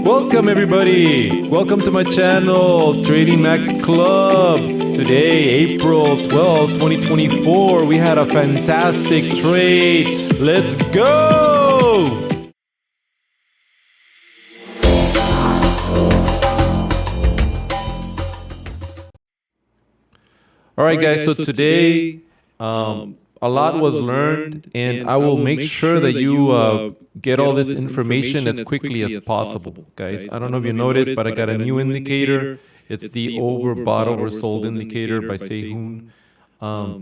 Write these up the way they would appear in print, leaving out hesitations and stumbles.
Welcome everybody! Welcome to my channel, Trading Max Club. Today, April 12, 2024, we had a fantastic trade. Let's go! Alright guys, so today a lot was learned and I will make sure that you get all this information as quickly as possible, guys. I don't know if you noticed, but I got a new indicator. It's the overbought, oversold indicator by Sehun.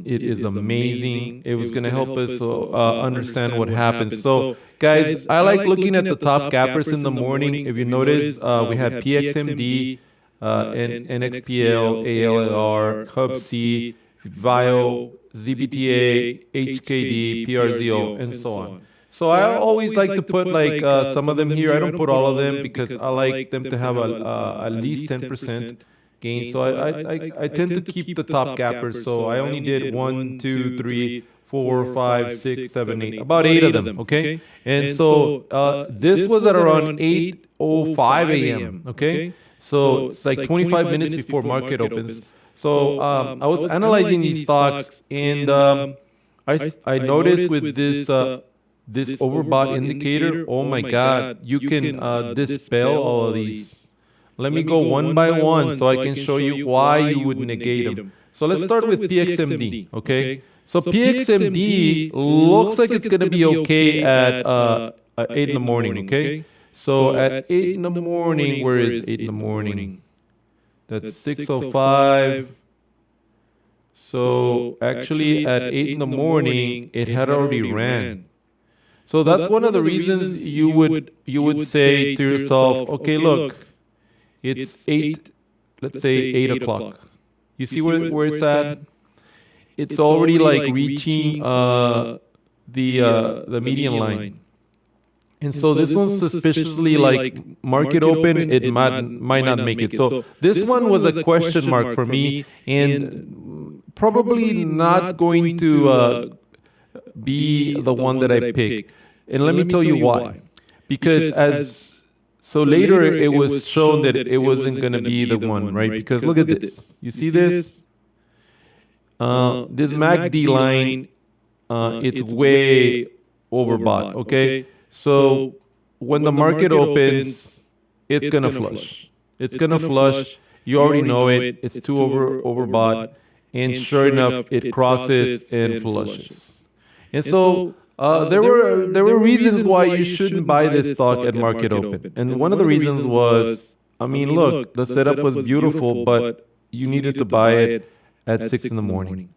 It is amazing. It was going to help us understand what happens. So, guys, I like looking at the top gappers in the morning. If you notice, we had PXMD, NXPL, ALLR, Hub C, VIO, ZBTA, HKD, PRZO, and so on. So I always like to put like some of them here. I don't put all of them because I like them to have at least 10% gain. So I tend to keep the top gappers. So I only did 1, 2, 3, 4, 5, 6, 7, 8, about 8 of them. Okay, and so this was at around 8:05 a.m. Okay, so it's like 25 minutes before market opens. So I was analyzing these stocks, and I noticed with this overbought indicator, oh my God, you can dispel all of these. Let me go one by one so I can show you why you would negate them. So let's start with PXMD, okay? So PXMD looks like it's going to be okay at 8 in the morning, okay? So at 8 in the morning, where is 8 in the morning? That's 6:05. So actually at 8 in the morning, it had already ran. So that's one of the reasons you would say to yourself, okay, look, it's 8, let's say 8 o'clock. You see where it's at? It's already like reaching the median line. And so this one's suspiciously like market open, it might not make it. So this one was a question mark for me and probably not going to be the one that I pick. And let me tell you why. Because so later it was shown that it wasn't going to be the one, right? Because look at this. You see this? This MACD line, it's way overbought, okay? So when the market opens, it's going to flush. It's going to flush. You already know it. It's too overbought. And sure enough, it crosses and flushes. And so there were reasons why you shouldn't buy this stock at market open. And one of the reasons was, I mean, look, the setup was beautiful, but you needed to buy it at 6 in the morning.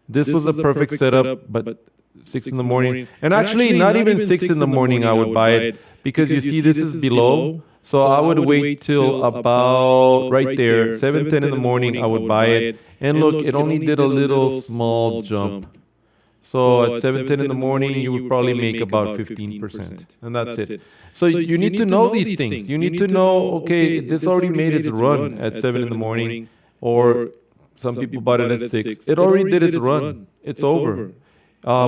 This was a perfect setup, but 6 in the morning. And actually, not even 6 in the morning I would buy it, because you see this is below. So I would wait till about right there, 7:10 in the morning, I would buy it. And look, it only did a little small jump. So at 7:10 in the morning, you would probably make about 15%. And that's it. So you need to know these things. You need to know, okay, this already made its run at 7 in the morning, or some people bought it at 6. It already did its run. It's over.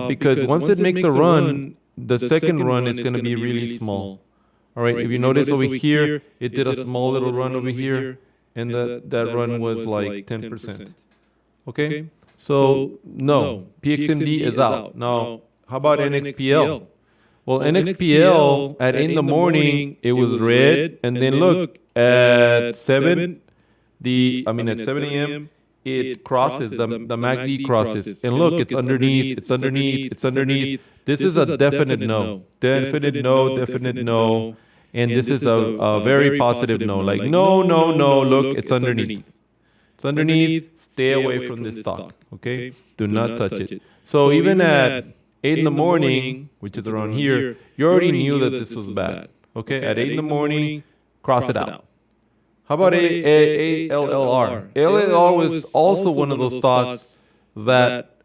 Because once it makes a run, the second run is going to be really small. All right, if you notice over here, it did a small little run over here, and that run was like 10%. Okay, so no, PXMD is out. Now, how about NXPL? Well, NXPL at 8 in the morning, it was red, and then look, at 7 a.m., it crosses, the MACD crosses. And look, it's underneath, it's underneath, it's underneath. This is a definite no. Definite no, definite no. And this is a very positive no. Like, no, no, no, look, it's underneath. It's underneath, stay away from this stock, okay? Do not touch it. So even at 8 in the morning, which is around here, you already knew that this was bad, okay? At 8 in the morning, cross it out. How about ALLR? ALLR was also one of those stocks that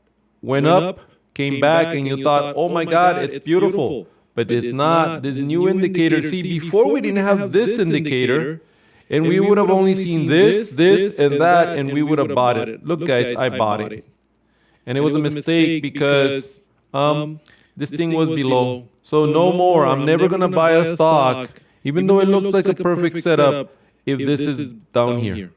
went up, came back, and you thought, oh my God, it's beautiful. But it's not. This new indicator, see, before we didn't have this indicator, and we would have only seen this, and that, and we would have bought it. Look, guys, I bought it. And it was a mistake because this thing was below. So no more. I'm never going to buy a stock Even though it looks like a perfect setup, if this is down here.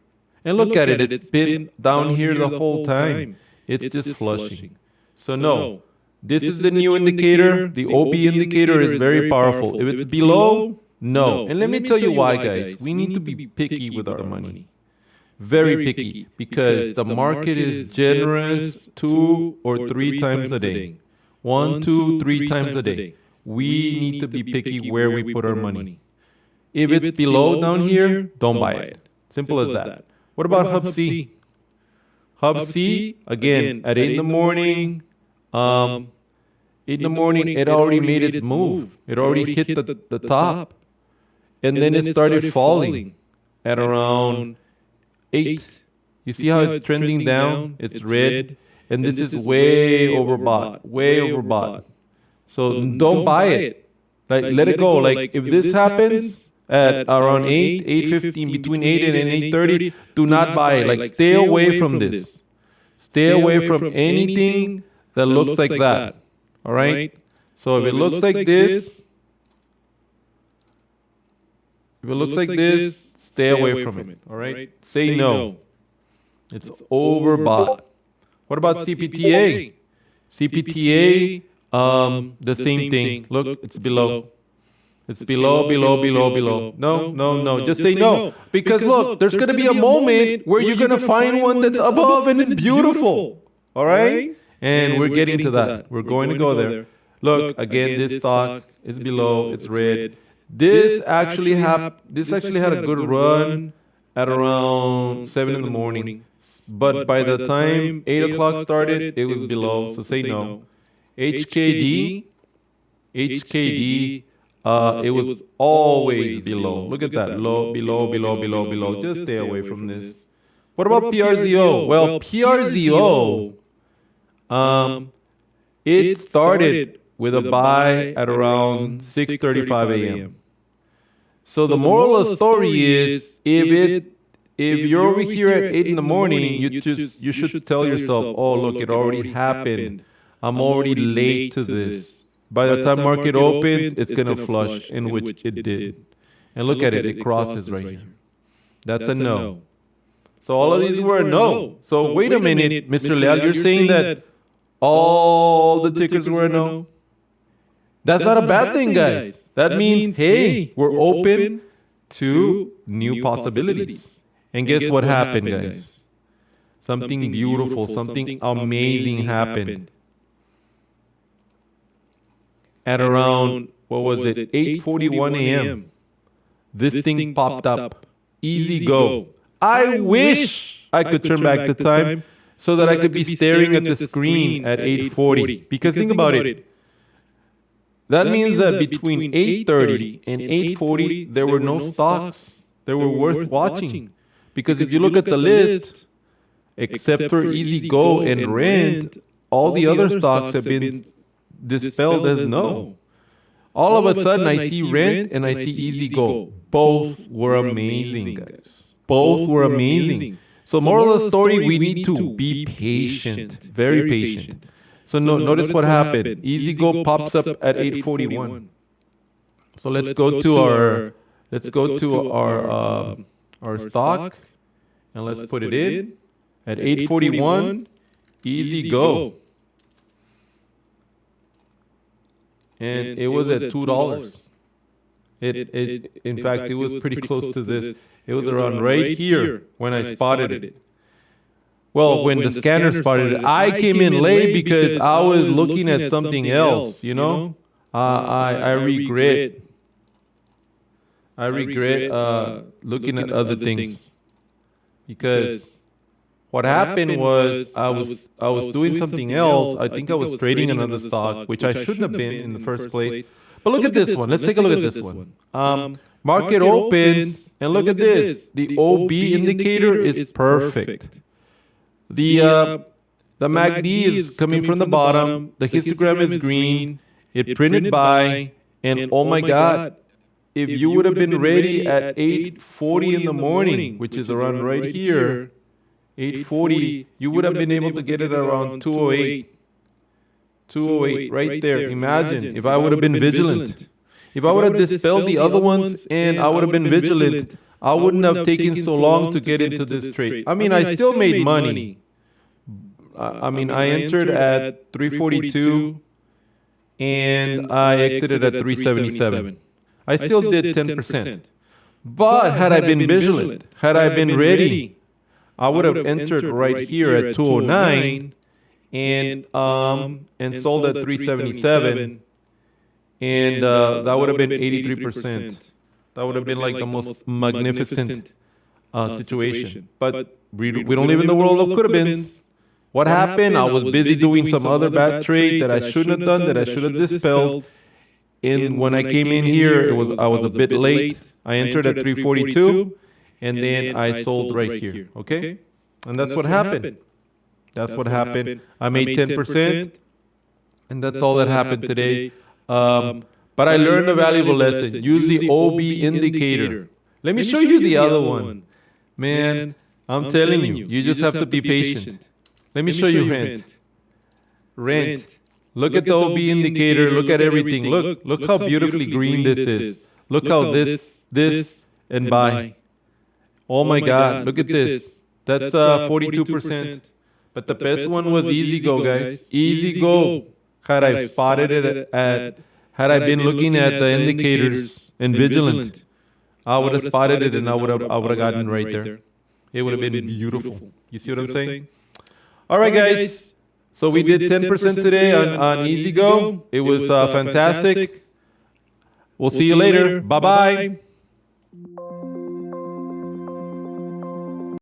And look at it, it's been down here the whole time. It's just flushing. So no, this is the new indicator. The OB indicator is very powerful. If it's below, no. And let me tell you why, guys. We need to be picky with our money. Very picky, because the market is generous 2 or 3 times a day. 1, 2, 3 times a day. We need to be picky where we put our money. If it's below down here, don't buy it. Simple as that. What about Hub C? Hub C, again, at 8 in the morning, 8 in the morning, it already made its move. It already hit the top. And then it started falling at around 8. You see how it's trending down? It's red. And this is way overbought. Way overbought. So don't buy it. Like, let it go. Like, if this happens at around 8, 8:15, between 8 and 8:30, do not buy it. Like, stay away from this. Stay away from anything that looks like that. All right? So if it looks like this, stay away from it. All right? Say no. It's overbought. What about CPTA? CPTA, the same thing. Look, it's below. It's below. No. Just say no. Because look, there's going to be a moment where you're going to find one that's above and it's beautiful. All right? And we're getting to that. We're going to go there. Look, again, this stock is below. It's red. This actually had a good run at around 7 in the morning. But by the time 8 o'clock started, it was below. So say no. HKD, it was always below. Look at that. Below. Just stay away from this. What about PRZO? Well, PRZO, it started with a buy at around 6:35 a.m. So the moral of the story is, if you're over here at 8 in the morning, you should tell yourself, oh, look, it already happened. I'm already late to this. By the time market opens, it's going to flush, in which it did. And look at it, it crosses right here. That's a no. So all of these were a no. So wait a minute, Mr. Leal, you're saying that all the tickers were a no? That's not a bad thing, guys. That means, hey, we're open to new possibilities. And guess what happened, guys? Something beautiful, something amazing happened. At around, 8:41 a.m., this thing popped up. EZGO. I wish I could turn back the time so that I could be staring at the screen at 8:40. Because think about it. That means that between 8:30 and 8:40, there were no stocks that were worth watching. Because if you look at the list, except for EZGO and Rent, all the other stocks have been dispelled as no. All of a sudden, I see Rent and I see EZGO. Both were amazing, guys. Both were amazing. So moral of the story, we need to be patient, very patient. So notice what happened. EZGO pops up at 8:41. So let's go to our stock, and let's put it in at 8:41. EZGO. And it was at $2. In fact, it was pretty close to this. It was around right here when I spotted it. Well, when the scanner spotted it, I came in late because I was looking at something else, you know? I regret looking at other things, because what happened was I was doing something else. I think I was trading another stock, which I shouldn't have been in the first place. But look at this one. Let's take a look at this one. Market opens, and look at this. The OB indicator is perfect. The MACD is coming from the bottom. The histogram is green. It printed buy, and oh my God, if you would have been ready at 8:40 in the morning, which is around right here, 8:40, you would have been able to get it around 208. 208 right there. Imagine if I would have been vigilant. If I would have dispelled the other ones and I would have been vigilant, I wouldn't have taken so long to get into this trade. I mean, I still made money. I mean, I entered at 342 and I exited at 377. I still did 10%. But had I been vigilant, had I been ready, I would have entered right here at 209 and sold at 377, and that would have been 83%. That would have been like the most magnificent situation. But we don't live in the world of could-have-beens. What happened? I was busy doing some other bad trade that I shouldn't have done, that I should have dispelled. And when I came in here, I was a bit late. I entered at 342, and then I sold right here. Okay, and that's what happened. That's what happened. I made 10%, and that's all that happened today. But I learned a valuable lesson. Use the OB indicator. Let me show you the other one. Man, I'm telling you, you just have to be patient. Let me show you rent. Rent. Look at the OB indicator. Look at everything. Look how beautifully green this is. Look how this, and buy. Oh my God, look at this. That's 42%. But the best one was EZGO, guys. EZGO. Had I spotted it had I been looking at the indicators and vigilant, I would have spotted it and I would have gotten right there. It would have been beautiful. You see what I'm saying? All right, guys. So we did 10% today on EZGO. It was fantastic. We'll see you later. Bye-bye.